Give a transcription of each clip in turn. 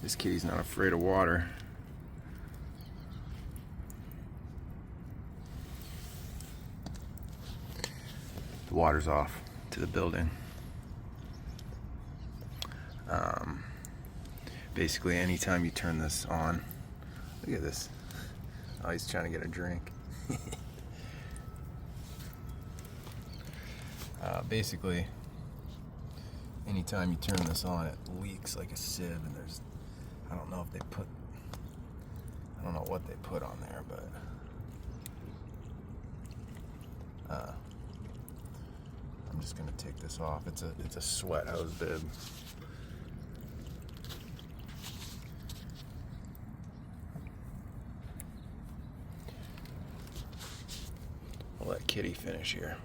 This kitty's not afraid of water. The water's off to the building. Basically, anytime you turn this on, look at this. Oh, he's trying to get a drink. Basically, anytime you turn this on, it leaks like a sieve, and there's, I don't know what they put on there, but I'm just gonna take this off. It's a sweat hose bib. I'll let Kitty finish here.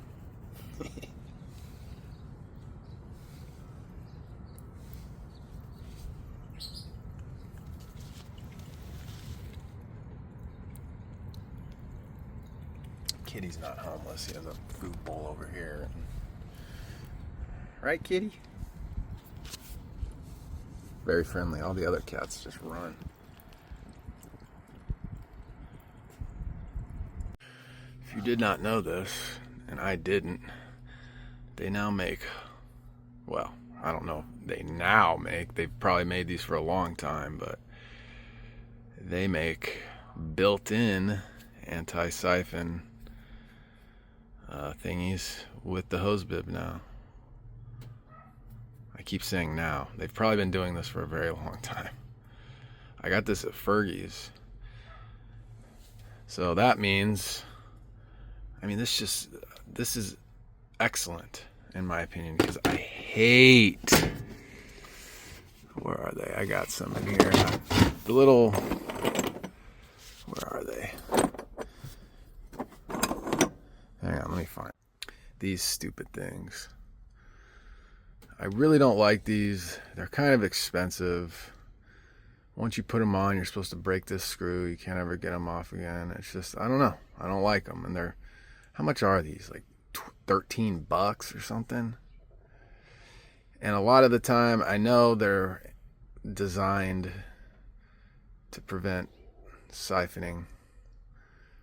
Kitty's not homeless. He has a food bowl over here. Right, Kitty? Very friendly. All the other cats just run. If you did not know this, and I didn't, they now make, well, I don't know if they now make, they've probably made these for a long time, but they make built-in anti-siphon thingies with the hose bib now. I keep saying now. They've probably been doing this for a very long time. I got this at Fergie's. So that means, I mean, this is excellent in my opinion, because I hate, where are they? I got some in here. The little, where are they? Hang on, let me find these stupid things. I really don't like these. They're kind of expensive. Once you put them on, you're supposed to break this screw. You can't ever get them off again. It's just, I don't know. I don't like them. And they're, how much are these? Like $13 or something? And a lot of the time, I know they're designed to prevent siphoning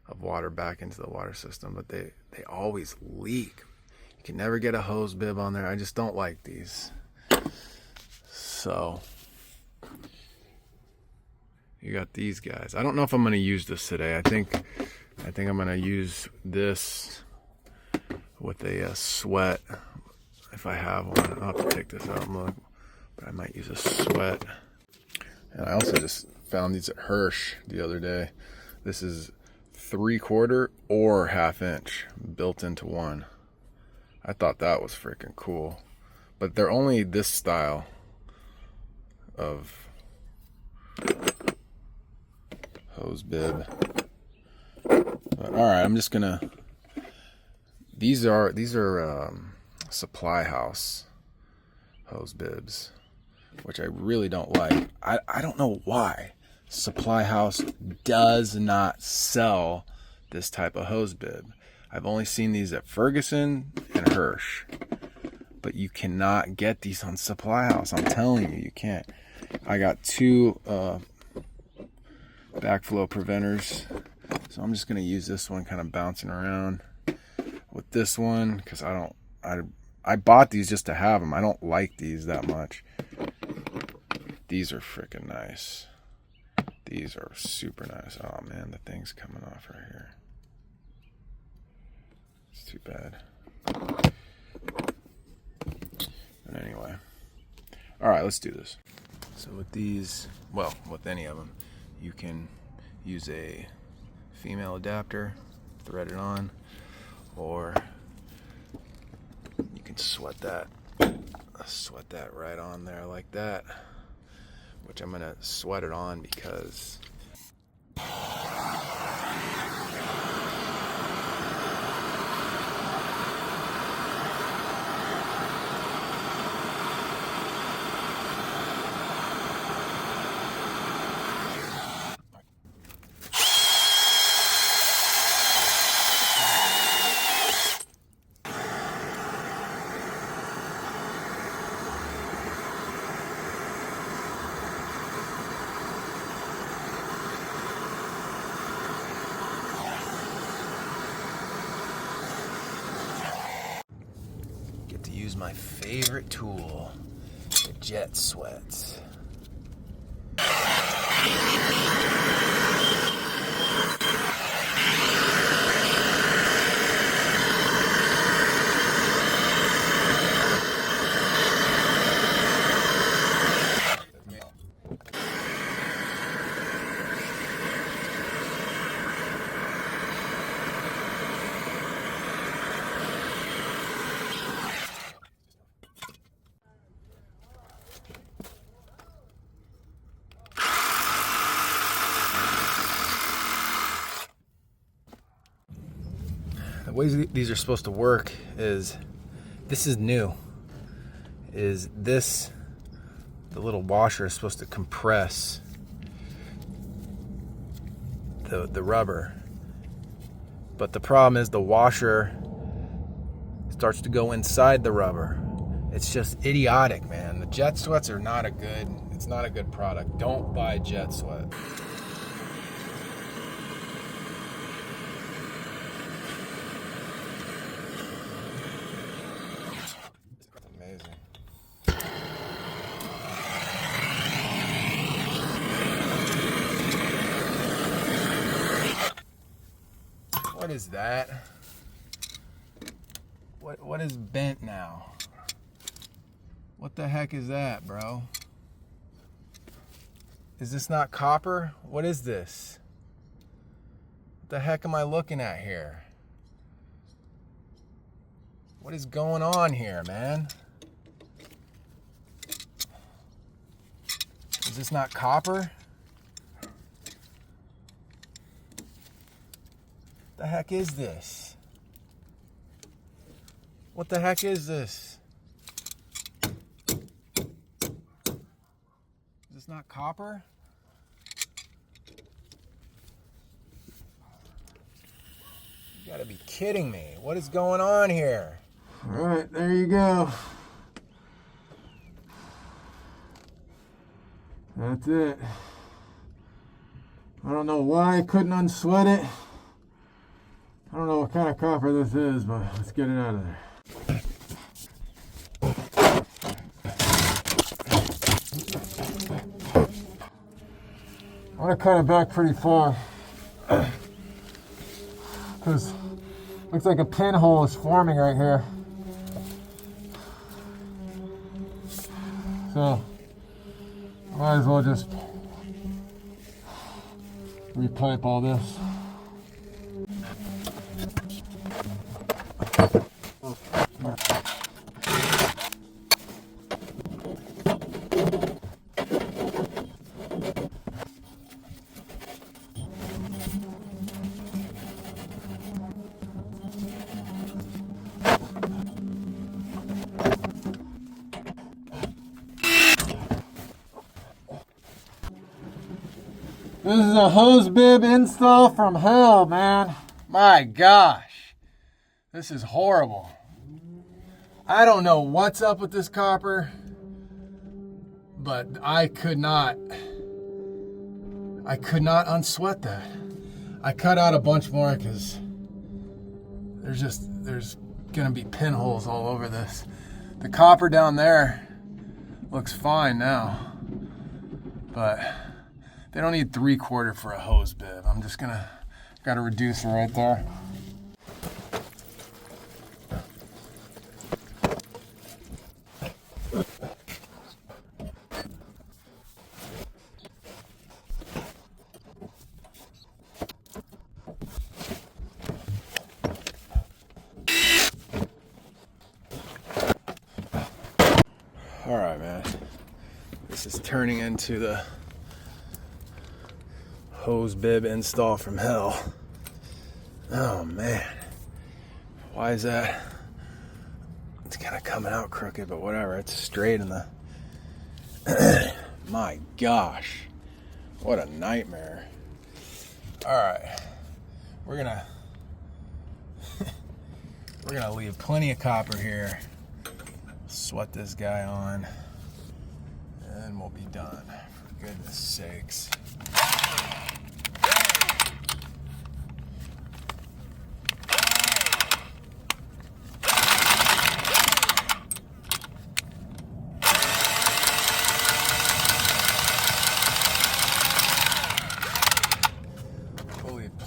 of water back into the water system, but they always leak. You can never get a hose bib on there. I just don't like these. So you got these guys. I don't know if I'm going to use this today. I think I'm going to use this with a sweat if I have one. I'll have to take this out and look, but I might use a sweat. And I also just found these at Hirsch the other day. This is 3/4 or 1/2 inch built into one. I thought that was freaking cool, but they're only this style of hose bib. But, all right, I'm just gonna. These are Supply House hose bibs, which I really don't like. I don't know why Supply House does not sell this type of hose bib. I've only seen these at Ferguson and Hirsch, but you cannot get these on Supply House. I'm telling you, you can't. I got 2 backflow preventers, so I'm just gonna use this one, kind of bouncing around with this one, because I bought these just to have them. I don't like these that much. These are freaking nice. These are super nice. Oh man, the thing's coming off right here. It's too bad. But anyway. Alright, let's do this. So with these, well, with any of them, you can use a female adapter, thread it on, or you can sweat that right on there like that, which I'm gonna sweat it on because use my favorite tool, the jet sweats. The ways these are supposed to work is, this is new, is this, the little washer is supposed to compress the rubber. But the problem is the washer starts to go inside the rubber. It's just idiotic, man. The jet sweats are not a good product. Don't buy jet sweat. What is that? What is bent now? What the heck is that, bro? Is this not copper? What is this? What the heck am I looking at here? What is going on here, man? Is this not copper? What the heck is this? What the heck is this? Is this not copper? You gotta be kidding me. What is going on here? All right, there you go. That's it. I don't know why I couldn't unsweat it. I don't know what kind of copper this is, but let's get it out of there. I'm gonna cut it back pretty far because looks like a pinhole is forming right here. So might as well just repipe all this. This is a hose bib install from hell, man. My gosh. This is horrible. I don't know what's up with this copper, but I could not unsweat that. I cut out a bunch more because there's gonna be pinholes all over this. The copper down there looks fine now, but they don't need 3/4 for a hose bib. I'm just gotta reduce it right there. All right, man. This is turning into the hose bib install from hell. Oh man, why is that? It's kind of coming out crooked, but whatever, it's straight in the my gosh, what a nightmare. All right, we're gonna leave plenty of copper here, sweat this guy on, and we'll be done, for goodness sakes.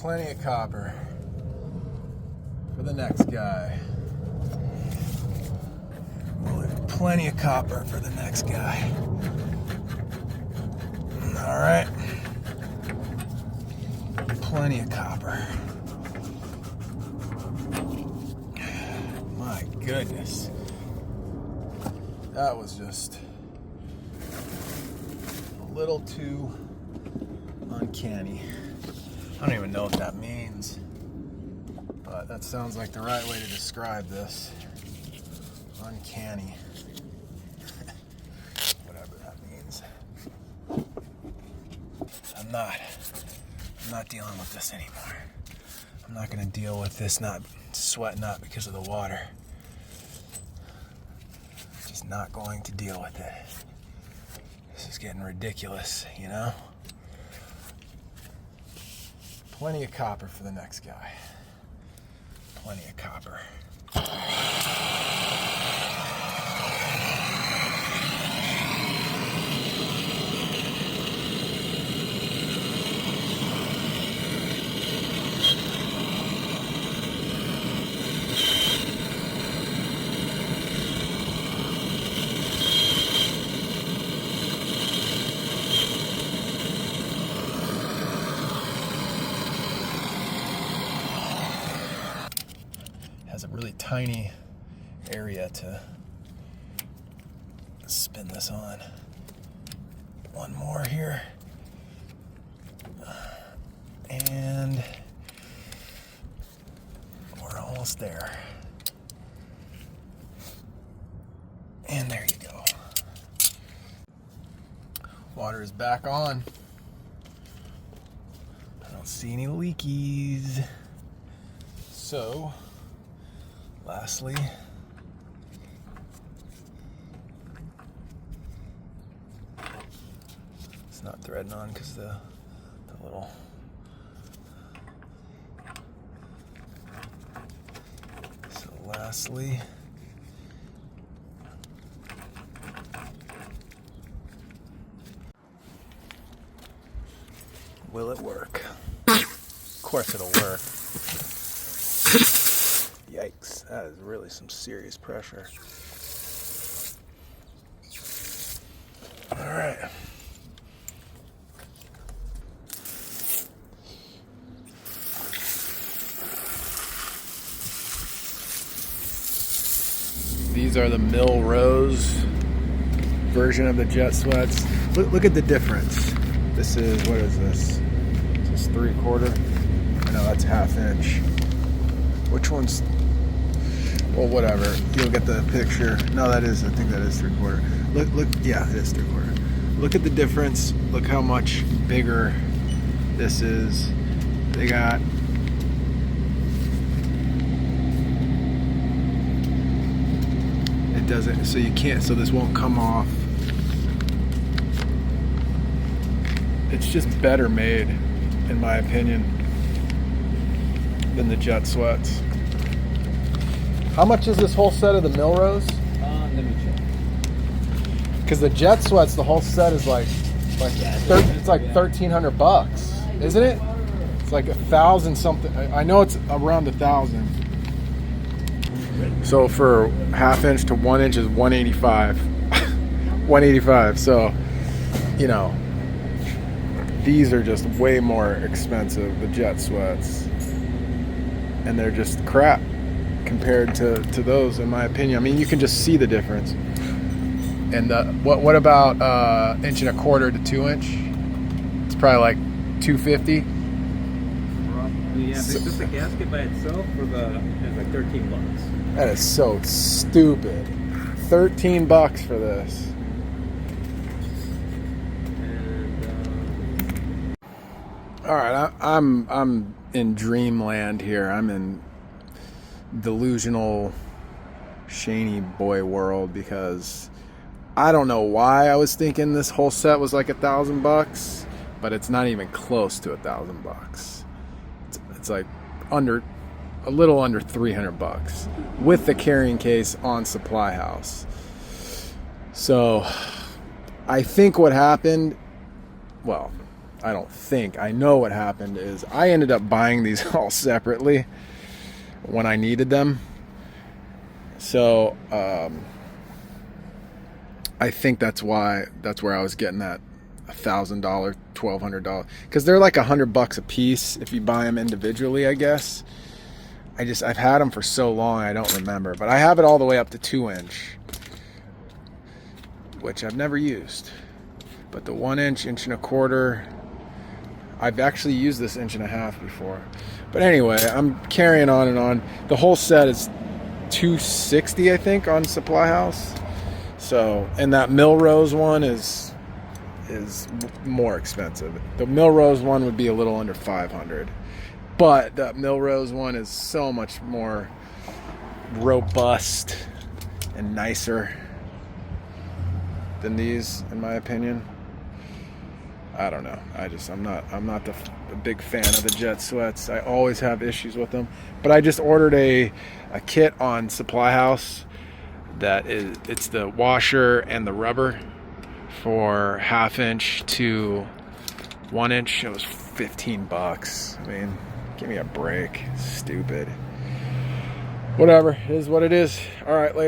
plenty of copper for the next guy. We'll leave plenty of copper for the next guy. All right. Plenty of copper. My goodness. That was just a little too uncanny. I don't even know what that means, but that sounds like the right way to describe this. Uncanny. Whatever that means. I'm not dealing with this anymore. I'm not going to deal with this not sweating up because of the water. Just not going to deal with it. This is getting ridiculous, you know? Plenty of copper for the next guy. Plenty of copper. Has a really tiny area to spin this on. One more here. And we're almost there. And there you go. Water is back on. I don't see any leakies. So, lastly, it's not threading on because the little lastly, will it work? Of course it'll work. Yikes, that is really some serious pressure. All right. These are the Mill Rose version of the jet sweats. Look at the difference. This is, what is this? Is this 3/4? No, that's 1/2 inch. Which one's, well, whatever. You'll get the picture. No, that is, I think that is 3/4. Look, yeah, it is 3/4. Look at the difference. Look how much bigger this is. They got, it doesn't, so you can't, so this won't come off. It's just better made, in my opinion, than the jet sweats. How much is this whole set of the Mill Rose? Let me check. Because the jet sweats, the whole set is like it's like $1,300, isn't it? It's like 1,000 something. I know it's around 1,000. So for 1/2 inch to 1 inch is $185. $185. So, you know, these are just way more expensive, the jet sweats, and they're just crap compared to those, in my opinion. I mean, you can just see the difference. And what about 1 1/4 to 2 inch? It's probably like $250. Yeah, if it's just a gasket by itself, it's like $13. That is so stupid. $13 for this. All right, I'm in dreamland here. I'm in delusional Shaney boy world, because I don't know why I was thinking this whole set was like $1,000, but it's not even close to $1,000. It's like a little under $300 with the carrying case on Supply House. So I think what happened, well, I don't think. I know what happened is I ended up buying these all separately when I needed them. So I think that's where I was getting that $1,000, $1,200, because they're like $100 a piece if you buy them individually, I guess. I've had them for so long I don't remember, but I have it all the way up to 2-inch, which I've never used. But the 1-inch, 1.25 inch, I've actually used this 1.5 inch before. But anyway, I'm carrying on and on. The whole set is $260, I think, on Supply House. So, and that Milrose one is more expensive. The Milrose one would be a little under $500. But that Milrose one is so much more robust and nicer than these, in my opinion. I don't know. I'm not the big fan of the Jet Sweats. I always have issues with them. But I just ordered a kit on Supply House it's the washer and the rubber for 1/2 inch to 1 inch. It was $15. I mean, give me a break. Stupid. Whatever. It is what it is. All right, later.